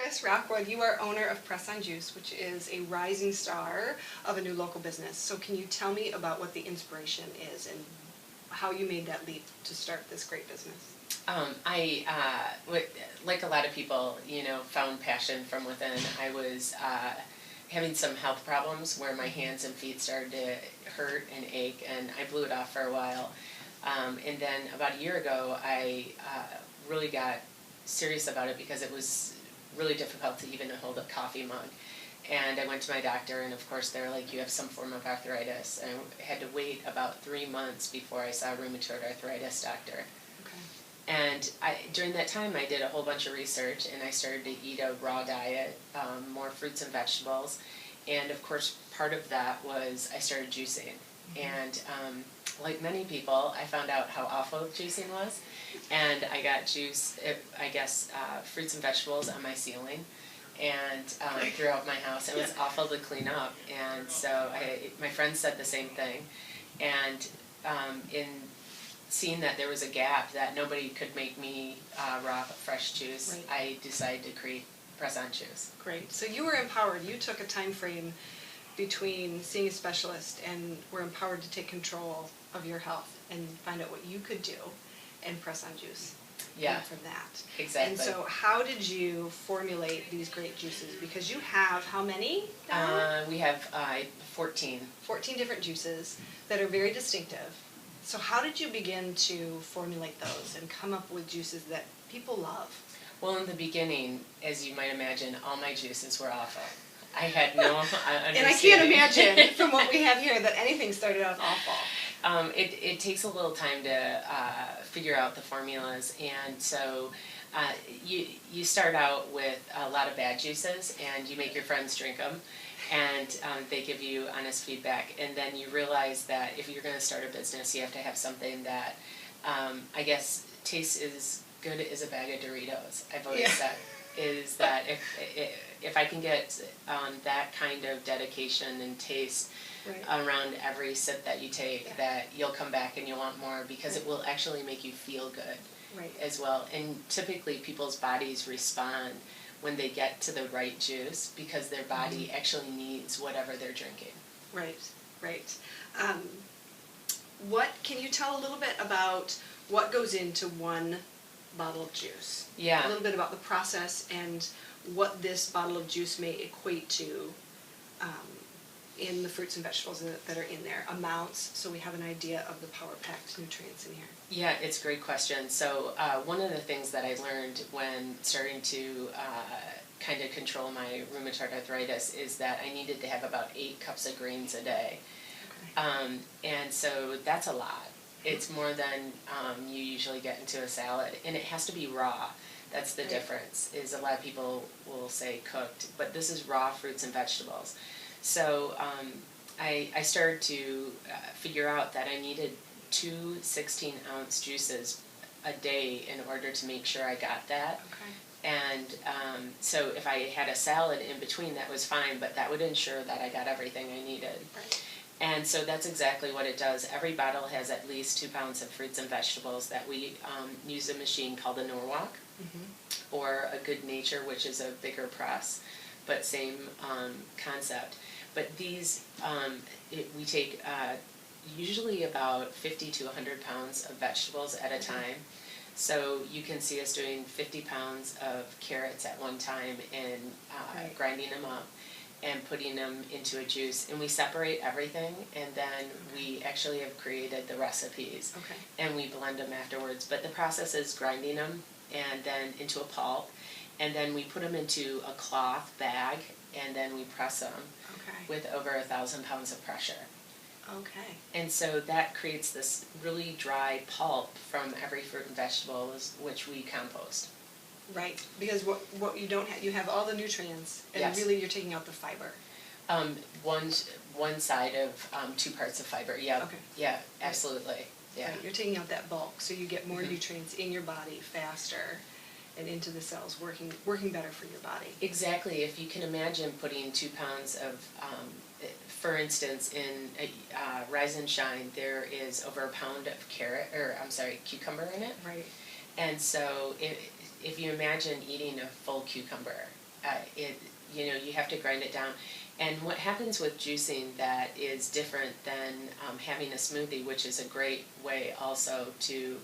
Chris Rockwood, you are owner of PressOnJuice, which is a rising star of a new local business. So can you tell me about what the inspiration is and how you made that leap to start this great business? Like a lot of people, found passion from within. I was having some health problems where my hands and feet started to hurt and ache, and I blew it off for a while. And then about a year ago, I really got serious about it because it was really difficult to even hold a coffee mug. And I went to my doctor, and of course they're like, you have some form of arthritis. And I had to wait about 3 months before I saw a rheumatoid arthritis doctor. Okay. And during that time, I did a whole bunch of research, and I started to eat a raw diet, more fruits and vegetables. And of course, part of that was I started juicing. And like many people, I found out how awful juicing was. And I got fruits and vegetables on my ceiling and throughout my house. It was awful to clean up. And so my friends said the same thing. And in seeing that there was a gap, that nobody could make me raw, fresh juice, Right. I decided to create PressOnJuice. Great. So you were empowered. You took a time frame between seeing a specialist and were empowered to take control of your health and find out what you could do and PressOnJuice. Yeah. From that. Exactly. And so how did you formulate these great juices? Because you have how many now? We have 14. 14 different juices that are very distinctive. So how did you begin to formulate those and come up with juices that people love? Well, in the beginning, as you might imagine, all my juices were awful. I had no understanding. And I can't imagine from what we have here that anything started out awful. It takes a little time to figure out the formulas, and so you start out with a lot of bad juices, and you make your friends drink them, and they give you honest feedback, and then you realize that if you're going to start a business, you have to have something that I guess tastes as good as a bag of Doritos. I've always said is that if I can get that kind of dedication and taste around every sip that you take, that you'll come back and you'll want more, because it will actually make you feel good as well. And typically people's bodies respond when they get to the right juice because their body actually needs whatever they're drinking. Right. What can you tell a little bit about what goes into one bottle of juice? Yeah. A little bit about the process and what this bottle of juice may equate to in the fruits and vegetables that are in there, amounts, so we have an idea of the power-packed nutrients in here. Yeah, it's a great question. So one of the things that I learned when starting to kind of control my rheumatoid arthritis is that I needed to have about 8 cups of greens a day. Okay. And so that's a lot. It's more than you usually get into a salad, and it has to be raw. That's the difference, is a lot of people will say cooked, but this is raw fruits and vegetables. So I started to figure out that I needed 2 16-ounce juices a day in order to make sure I got that. Okay. And so if I had a salad in between, that was fine, but that would ensure that I got everything I needed. Right. And so that's exactly what it does. Every bottle has at least 2 pounds of fruits and vegetables that we use a machine called a Norwalk, or a Good Nature, which is a bigger press, but same concept. But these, we take usually about 50 to 100 pounds of vegetables at a time. So you can see us doing 50 pounds of carrots at one time and grinding them up and putting them into a juice, and we separate everything, and then we actually have created the recipes, and we blend them afterwards. But the process is grinding them and then into a pulp, and then we put them into a cloth bag, and then we press them with over 1,000 pounds of pressure. Okay. And so that creates this really dry pulp from every fruit and vegetable, which we compost. Right, because what you don't have, you have all the nutrients, and really you're taking out the fiber. One side of 2 parts of fiber. Yeah. Okay. Yeah, absolutely. Yeah. Right. You're taking out that bulk, so you get more nutrients in your body faster, and into the cells, working better for your body. Exactly. If you can imagine putting 2 pounds of, for instance, in Rise and Shine, there is over a pound of cucumber in it. Right. And so if you imagine eating a full cucumber, you have to grind it down. And what happens with juicing that is different than having a smoothie, which is a great way also to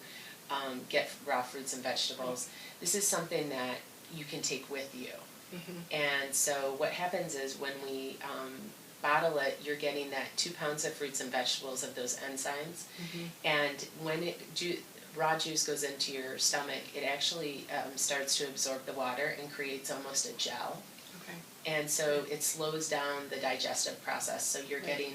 get raw fruits and vegetables, this is something that you can take with you. Mm-hmm. And so what happens is when we bottle it, you're getting that 2 pounds of fruits and vegetables of those enzymes. Mm-hmm. And when raw juice goes into your stomach, it actually starts to absorb the water and creates almost a gel. Okay. And so it slows down the digestive process. So you're getting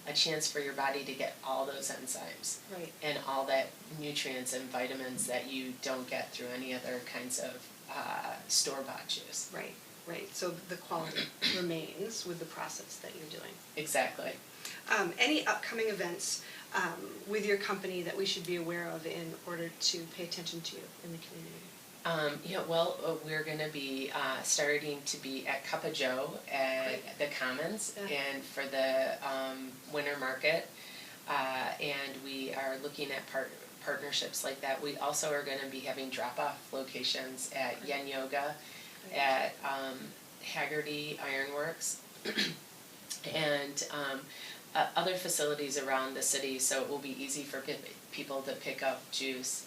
a chance for your body to get all those enzymes and all that nutrients and vitamins that you don't get through any other kinds of store-bought juice. Right. So the quality remains with the process that you're doing. Exactly. Any upcoming events with your company that we should be aware of in order to pay attention to in the community? We're going to be starting to be at Cup of Joe at the Commons and for the winter market, and we are looking at partnerships like that. We also are going to be having drop-off locations at Yen Yoga, at Haggerty Ironworks, and other facilities around the city, so it will be easy for people to pick up juice.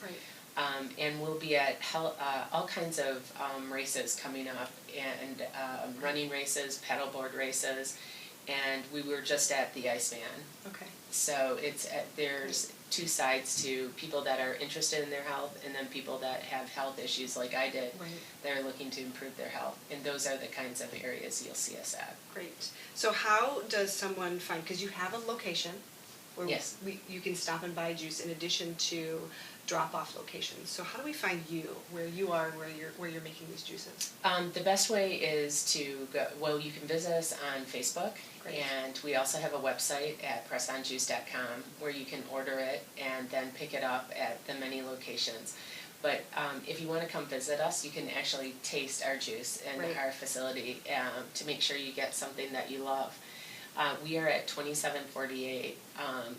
And we'll be at all kinds of races coming up, and running races, paddleboard races, and we were just at the Iceman. Okay. So there's two sides to people that are interested in their health, and then people that have health issues like I did, that are looking to improve their health. And those are the kinds of areas you'll see us at. Great. So how does someone find, because you have a location where you can stop and buy juice in addition to drop-off locations. So how do we find you, where you are, where you're making these juices? The best way is to go, you can visit us on Facebook. And we also have a website at PressOnJuice.com where you can order it and then pick it up at the many locations. But if you want to come visit us, you can actually taste our juice in our facility to make sure you get something that you love. We are at 2748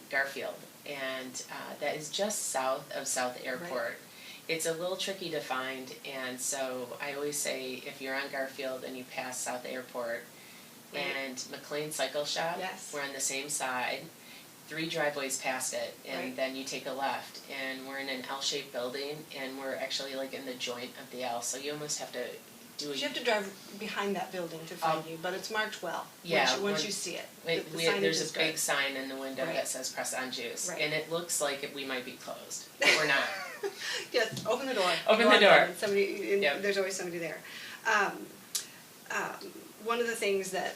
Garfield, and that is just south of South Airport. It's a little tricky to find, and so I always say if you're on Garfield and you pass South Airport and McLean Cycle Shop, we're on the same side, 3 driveways past it, and then you take a left, and we're in an L-shaped building, and we're actually like in the joint of the L, so you almost have to you have to drive behind that building to find you, but it's marked well. Once you see it. There's a big sign in the window that says Press on Juice, and it looks like we might be closed, but we're not. Yes, open the door. Open the door. There's always somebody there. One of the things that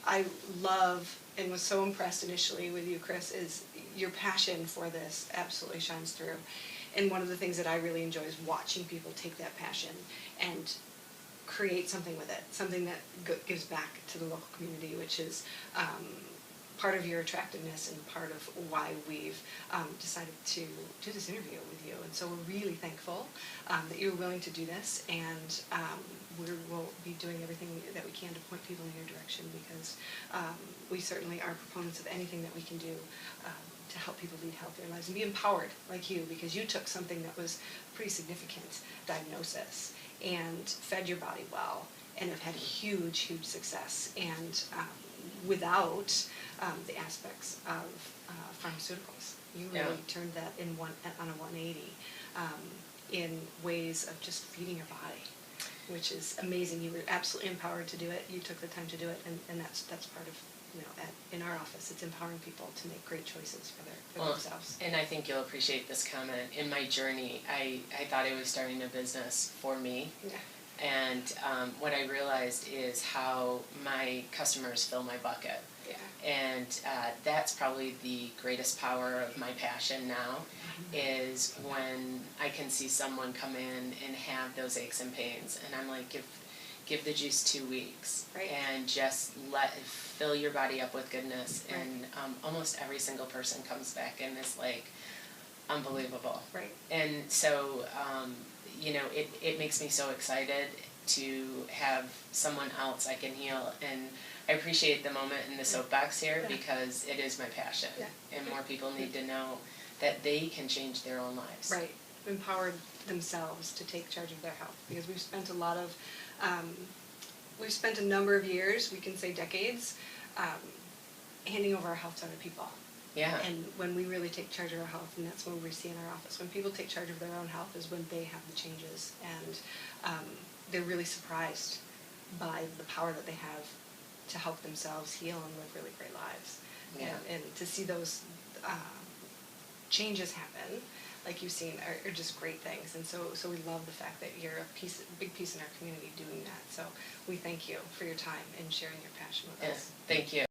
I love and was so impressed initially with you, Chris, is your passion for this absolutely shines through. And one of the things that I really enjoy is watching people take that passion and create something with it, something that gives back to the local community, which is part of your attractiveness and part of why we've decided to do this interview with you. And so we're really thankful that you were willing to do this, and we'll be doing everything that we can to point people in your direction, because we certainly are proponents of anything that we can do to help people lead healthier lives and be empowered like you, because you took something that was a pretty significant diagnosis and fed your body well and have had huge success, and without the aspects of pharmaceuticals. You really turned that on a 180 in ways of just feeding your body, which is amazing. You were absolutely empowered to do it. You took the time to do it, and that's part of, in our office, it's empowering people to make great choices for themselves. And I think you'll appreciate this comment. In my journey, I thought I was starting a business for me. And what I realized is how my customers fill my bucket. And that's probably the greatest power of my passion now, is when I can see someone come in and have those aches and pains, and I'm like, give the juice 2 weeks, and just fill your body up with goodness, and almost every single person comes back and is like, unbelievable. And so, it makes me so excited to have someone else I can heal, and I appreciate the moment in the soapbox here because it is my passion, and more people need to know that they can change their own lives. Empowered themselves to take charge of their health, because we've spent a lot of we've spent a number of years, we can say decades, handing over our health to other people. Yeah. And when we really take charge of our health, and that's what we see in our office, when people take charge of their own health is when they have the changes, and they're really surprised by the power that they have to help themselves heal and live really great lives. Yeah. And to see those changes happen, like you've seen, are just great things. And so we love the fact that you're a big piece in our community doing that. So we thank you for your time and sharing your passion with us. Thank you.